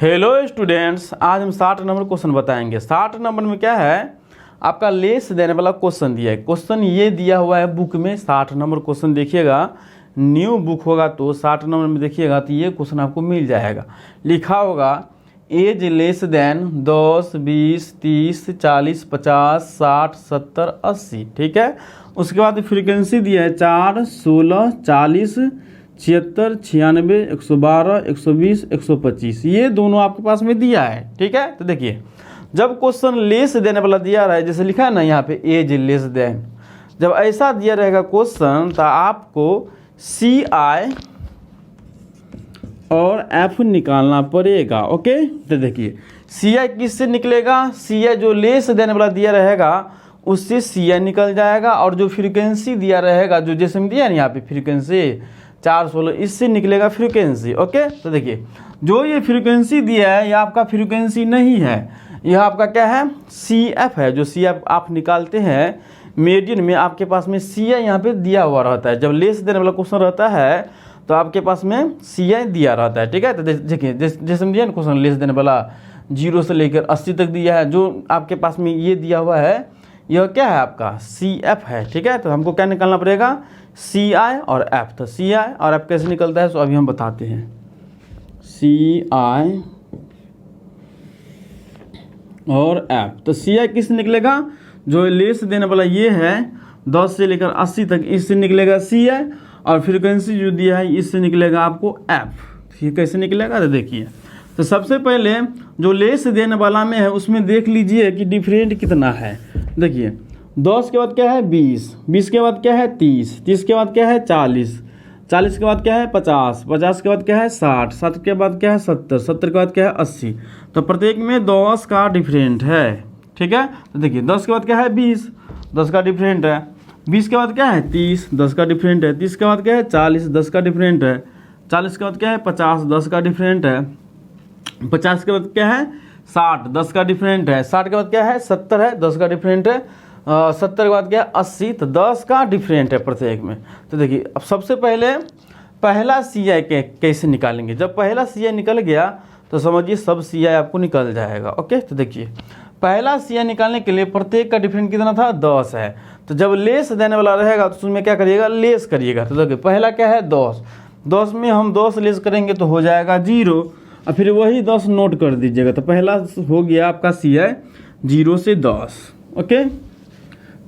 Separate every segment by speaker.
Speaker 1: Hello students, आज हम 60 number question बताएंगे। 60 नंबर में क्या है, आपका लेस देने वाला क्वेश्चन दिया है। क्वेश्चन ये दिया हुआ है बुक में, 60 नंबर क्वेश्चन देखिएगा। न्यू बुक होगा तो 60 नंबर में देखिएगा तो ये क्वेश्चन आपको मिल जाएगा। लिखा होगा एज लेस देन 10, 20, 30, 40, 50, 60, 70, 80। ठीक है। उसके बाद फ्रीक्वेंसी दिया है 4, 16, 40, 76, 96, 112, 120, 125। ये दोनों आपके पास में दिया है। ठीक है। तो देखिए, जब क्वेश्चन लेस देने वाला दिया रहा है, जैसे लिखा है ना यहाँ पे एज लेस देन, जब ऐसा दिया रहेगा क्वेश्चन तो आपको CI और F निकालना पड़ेगा। ओके। तो देखिए CI किससे निकलेगा, CI जो लेस देने वाला दिया रहेगा उससे CI निकल जाएगा, और जो फ्रीक्वेंसी दिया रहेगा, जो जैसे में दिया है ना यहाँ पे फ्रीक्वेंसी 4, 16, इससे निकलेगा फ्रीक्वेंसी। ओके। तो देखिए, जो ये फ्रीक्वेंसी दिया है यह आपका फ्रीक्वेंसी नहीं है, यह आपका क्या है, CF है। जो CF आप निकालते हैं मीडियन में, आपके पास में CI यहाँ पे दिया हुआ रहता है। जब लेस देने वाला क्वेश्चन रहता है तो आपके पास में CI दिया रहता है। ठीक है। तो देखिए, जैसे में दिया ना क्वेश्चन लेस देने वाला 0 से लेकर 80 तक दिया है, जो आपके पास में ये दिया हुआ है यह क्या है, आपका CF है। ठीक है। तो हमको क्या निकालना पड़ेगा, CI और F। तो CI और F कैसे निकलता है तो अभी हम बताते हैं। CI और F, तो CI किस निकलेगा, जो लेस देने वाला ये है 10 से लेकर 80 तक, इससे निकलेगा CI, और फ्रीक्वेंसी जो दिया है इससे निकलेगा आपको F। ये कैसे निकलेगा तो देखिए, तो सबसे पहले जो लेस देने वाला में है उसमें देख लीजिए कि डिफरेंट कितना है। देखिए 10 के बाद क्या है 20, 20 के बाद क्या है 30, 30 के बाद क्या है 40, 40 के बाद क्या है 50, 50 के बाद क्या है 60, 60 के बाद क्या है 70, 70 के बाद क्या है 80। तो प्रत्येक में 10 का डिफरेंट है। ठीक है। तो देखिए 10 के बाद क्या है 20, 10 का डिफरेंट है। 20 के बाद क्या है 30, 10 का डिफरेंट है। 30 के बाद क्या है 40, 10 का डिफरेंट है। 40 के बाद क्या है 50, 10 का डिफरेंट है। 50 के बाद क्या है 60, 10 का डिफरेंट है। 60 के बाद क्या है 70 है, 10 का डिफरेंट है। 70 के बाद क्या है 80, तो 10 का डिफरेंट है प्रत्येक में। तो देखिए, अब सबसे पहले पहला CI कैसे निकालेंगे। जब पहला CI निकल गया तो समझिए सब CI आपको निकल जाएगा। ओके। तो देखिए, पहला CI निकालने के लिए प्रत्येक का डिफरेंट कितना था 10 है। तो जब लेस देने वाला रहेगा तो उसमें क्या करिएगा, लेस करिएगा। तो देखिए पहला क्या है 10, 10 में हम 10 लेस करेंगे तो हो जाएगा 0, और फिर वही 10 नोट कर दीजिएगा। तो पहला हो गया आपका CI 0 से 10। ओके,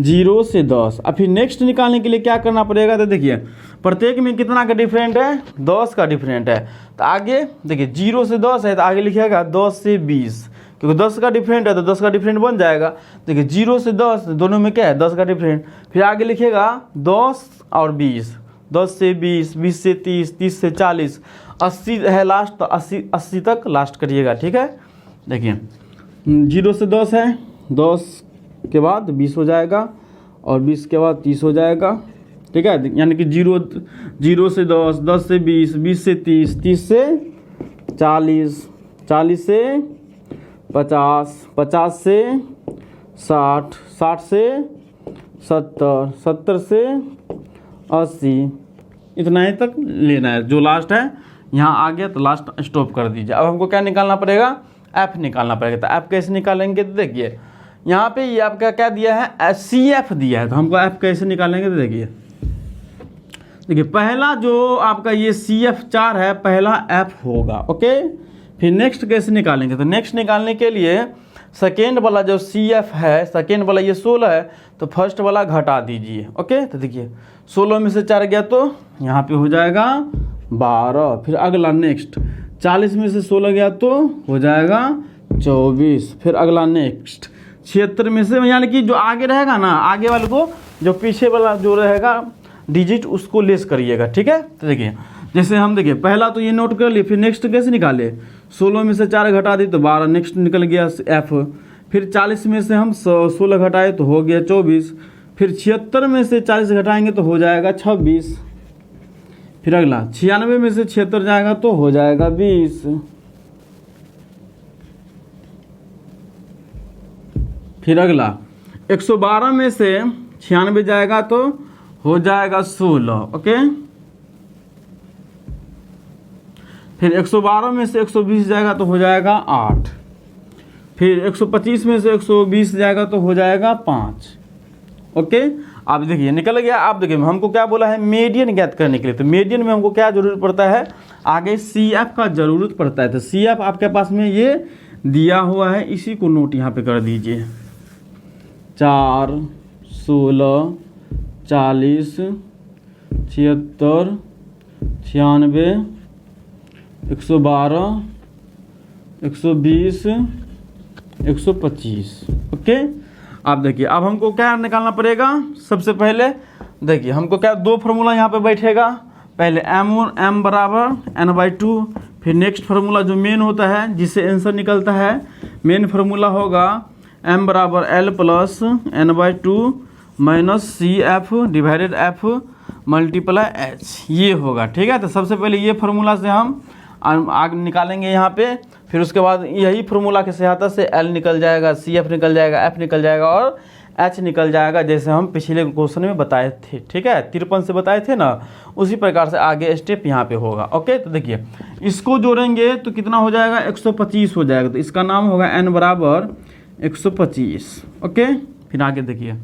Speaker 1: 0 से 10। अब फिर नेक्स्ट निकालने के लिए क्या करना पड़ेगा, तो देखिए प्रत्येक में कितना का डिफरेंट है, 10 का डिफरेंट है। तो आगे देखिए 0 से 10 है तो आगे लिखिएगा 10 से 20, क्योंकि 10 का डिफरेंट है तो 10 का डिफरेंट बन जाएगा। देखिए 0 से 10 दोनों में क्या है 10 का डिफरेंट। फिर आगे लिखिएगा 10 और 20, 10 से 20, 20 से 30, 30 से 40, 80 है लास्ट, तो 80 तक लास्ट करिएगा। ठीक है। देखिए 0 से 10 है, 10 के बाद 20 हो जाएगा, और 20 के बाद 30 हो जाएगा। ठीक है। यानी कि 0 से 10, 10 से 20, 20 से 30, 30 से 40, 40 से 50, 50 से 60, 60 से 70, 70 से 80, इतना ही तक लेना है। जो लास्ट है यहाँ आ गया तो लास्ट स्टॉप कर दीजिए। अब हमको क्या निकालना पड़ेगा, F निकालना पड़ेगा। तो F कैसे निकालेंगे, तो देखिए यहाँ पे ये आपका क्या दिया है CF दिया है, तो हमको F कैसे निकालेंगे। तो देखिए पहला जो आपका ये CF 4 है, पहला F होगा। ओके। फिर नेक्स्ट कैसे निकालेंगे, तो नेक्स्ट निकालने के लिए सेकेंड वाला जो CF है, सेकेंड वाला ये 16 है, तो फर्स्ट वाला घटा दीजिए। ओके। तो देखिए 16 में से 4 गया तो यहाँ पे हो जाएगा 12। फिर अगला नेक्स्ट 40 में से 16 गया तो हो जाएगा 24। फिर अगला नेक्स्ट 76 में से, यानी कि जो आगे रहेगा ना, आगे वाले को जो पीछे वाला जो रहेगा डिजिट उसको लेस करिएगा। ठीक है। तो देखिए जैसे हम देखिए पहला तो ये नोट कर लिए, फिर नेक्स्ट कैसे निकाले, 16 में से 4 घटा दी तो 12, नेक्स्ट निकल गया F। फिर 40 में से हम 16 घटाए तो हो गया 24। फिर 76 में से 40 घटाएंगे तो हो जाएगा 26। फिर अगला 96 में से 76 जाएगा तो हो जाएगा 20। फिर अगला 112 में से 96 जाएगा तो हो जाएगा 16। ओके। फिर 112 में से 120 जाएगा तो हो जाएगा 8, फिर 125 में से 120 जाएगा तो हो जाएगा 5। ओके, आप देखिए निकल गया। आप देखिए हमको क्या बोला है, मीडियन ज्ञात करने के लिए, तो मीडियन में हमको क्या जरूरत पड़ता है, आगे CF का जरूरत पड़ता है। तो CF आपके पास में ये दिया हुआ है, इसी को नोट यहाँ पे कर दीजिए। 4, 16, 40, 76, 96, 112, 120, 125। ओके, आप देखिए अब हमको क्या निकालना पड़ेगा। सबसे पहले देखिए हमको क्या, दो फार्मूला यहाँ पे बैठेगा। पहले m बराबर n/2, फिर नेक्स्ट फार्मूला जो मेन होता है जिससे आंसर निकलता है, मेन फार्मूला होगा m बराबर L plus n/2 minus CF divided F multiply H, ये होगा। ठीक है, तो सबसे पहले ये फार्मूला से हम आगे निकालेंगे यहाँ पे, फिर उसके बाद यही फार्मूला की सहायता से L निकल जाएगा, CF निकल जाएगा, F निकल जाएगा और H निकल जाएगा, जैसे हम पिछले क्वेश्चन में बताए थे। ठीक है, 53 से बताए थे ना, उसी प्रकार से आगे स्टेप यहाँ पे होगा। ओके, तो देखिए इसको जोड़ेंगे तो कितना हो जाएगा, 125 हो जाएगा। तो इसका नाम होगा n बराबर 125। ओके, फिर आगे देखिए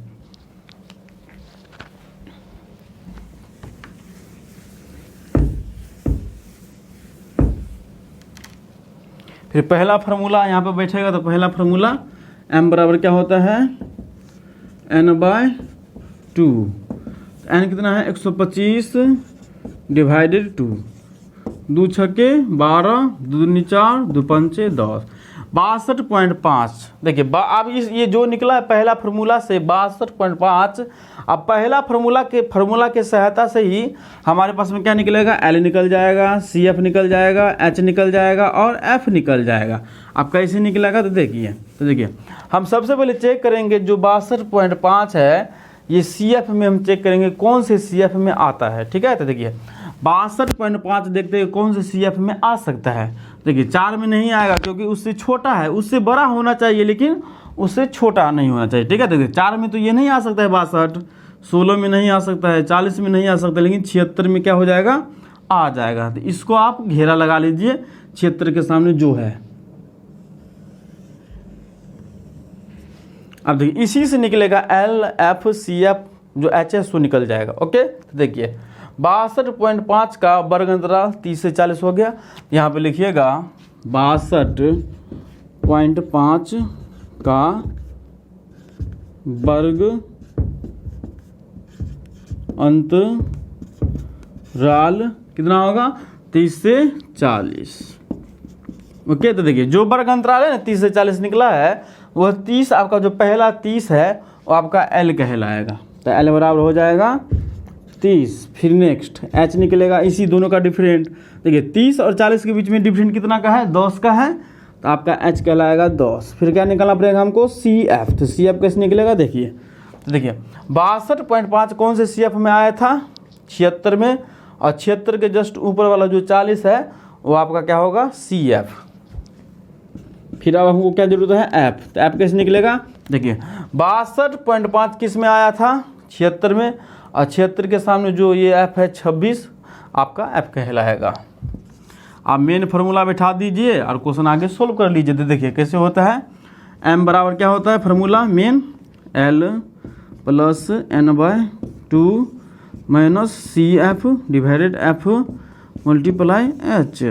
Speaker 1: फिर पहला फार्मूला यहाँ पे बैठेगा। तो पहला फार्मूला m बराबर क्या होता है, n/2। n कितना है, 125 डिवाइडेड 2, 2 छक्के 12, 2 दूनी 4, 2 पंचे 10, 62.5। देखिए अब ये जो निकला है पहला फार्मूला से 62.5। अब पहला फार्मूला के सहायता से ही हमारे पास में क्या निकलेगा, L निकल जाएगा, CF निकल जाएगा, H निकल जाएगा और F निकल जाएगा। अब कैसे निकलेगा तो देखिए हम सबसे पहले चेक करेंगे जो 62.5 है, ये CF में हम चेक करेंगे कौन से CF में आता है। ठीक है, तो देखिए 62.5 देखते हैं कौन से CF में आ सकता है। देखिए 4 में नहीं आएगा क्योंकि उससे छोटा है, उससे बड़ा होना चाहिए लेकिन उससे छोटा नहीं होना चाहिए। ठीक है, देखिए 4 में तो ये नहीं आ सकता है 62, 16 में नहीं आ सकता है, 40 में नहीं आ सकता, लेकिन 76 में क्या हो जाएगा, आ जाएगा। तो इसको आप घेरा लगा लीजिए 76 के सामने जो है। अब देखिए इसी से निकलेगा LFCF, जो HS वो निकल जाएगा। ओके, तो देखिए 62.5 का वर्ग अंतराल 30 से 40 हो गया। यहाँ पे लिखिएगा 62.5 का वर्ग अंतराल कितना होगा, 30 से 40। ओके, तो देखिए जो वर्ग अंतराल है ना 30 से 40 निकला है, वह 30 आपका जो पहला 30 है वो आपका L कहलाएगा। तो L बराबर हो जाएगा 30। फिर नेक्स्ट H निकलेगा, इसी दोनों का डिफरेंट। देखिए 30 और 40 के बीच में डिफरेंट कितना का है, 10 का है, तो आपका H कहलाएगा 10। फिर क्या निकालना पड़ेगा हमको, CF। तो CF कैसे निकलेगा, देखिए 62.5 कौन से CF में आया था, 76 में, और 76 के जस्ट ऊपर वाला जो 40 है वो आपका क्या होगा, CF। फिर अब हमको क्या जरूरत है, F। तो F कैसे निकलेगा, देखिए 62.5 किस में आया था, 76 में, और 76 के सामने जो ये F है 26, आपका F कहलाएगा। आप मेन फार्मूला बैठा दीजिए और क्वेश्चन आगे सोल्व कर लीजिए। तो देखिए कैसे होता है, m बराबर क्या होता है formula main, L plus n/2 minus CF divided F multiply H।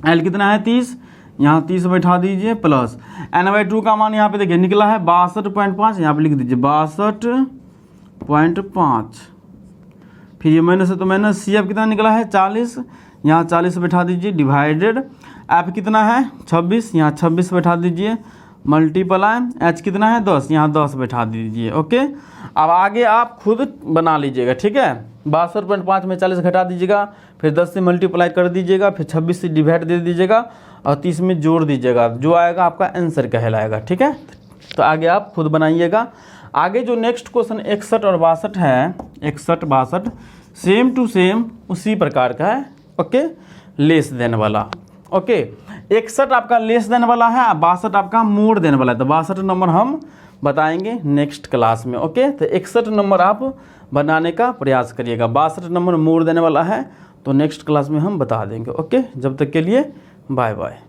Speaker 1: L कितना है 30, यहाँ 30 बैठा दीजिए, प्लस n/2 का मान यहाँ पे देखिए निकला है 62.5, यहाँ पे लिख दीजिए 62.5। फिर ये माइनस है तो माइनस, CF कितना निकला है 40, यहाँ 40 बैठा दीजिए, डिवाइडेड F कितना है 26, यहाँ 26 बैठा दीजिए, मल्टीप्लाई H कितना है 10, यहाँ 10 बैठा दीजिए। ओके, अब आगे आप खुद बना लीजिएगा। ठीक है, 62.5 में 40 घटा दीजिएगा, फिर 10 से मल्टीप्लाई कर दीजिएगा, फिर 26 से डिवाइड दे दीजिएगा और 30 में जोड़ दीजिएगा, जो आएगा आपका आंसर कहलाएगा। ठीक है, तो आगे आप खुद बनाइएगा। आगे जो नेक्स्ट क्वेश्चन 61 और 62 है, 61 62 सेम टू सेम उसी प्रकार का है। ओके, लेस देन वाला। ओके, 61 आपका लेस देन वाला है, 62 आपका मोड़ देने वाला है। तो 62 नंबर हम बताएंगे नेक्स्ट क्लास में। ओके, तो 61 नंबर आप बनाने का प्रयास करिएगा, 62 नंबर मोड़ देने वाला है, तो नेक्स्ट क्लास में हम बता देंगे। ओके, जब तक के लिए बाय बाय।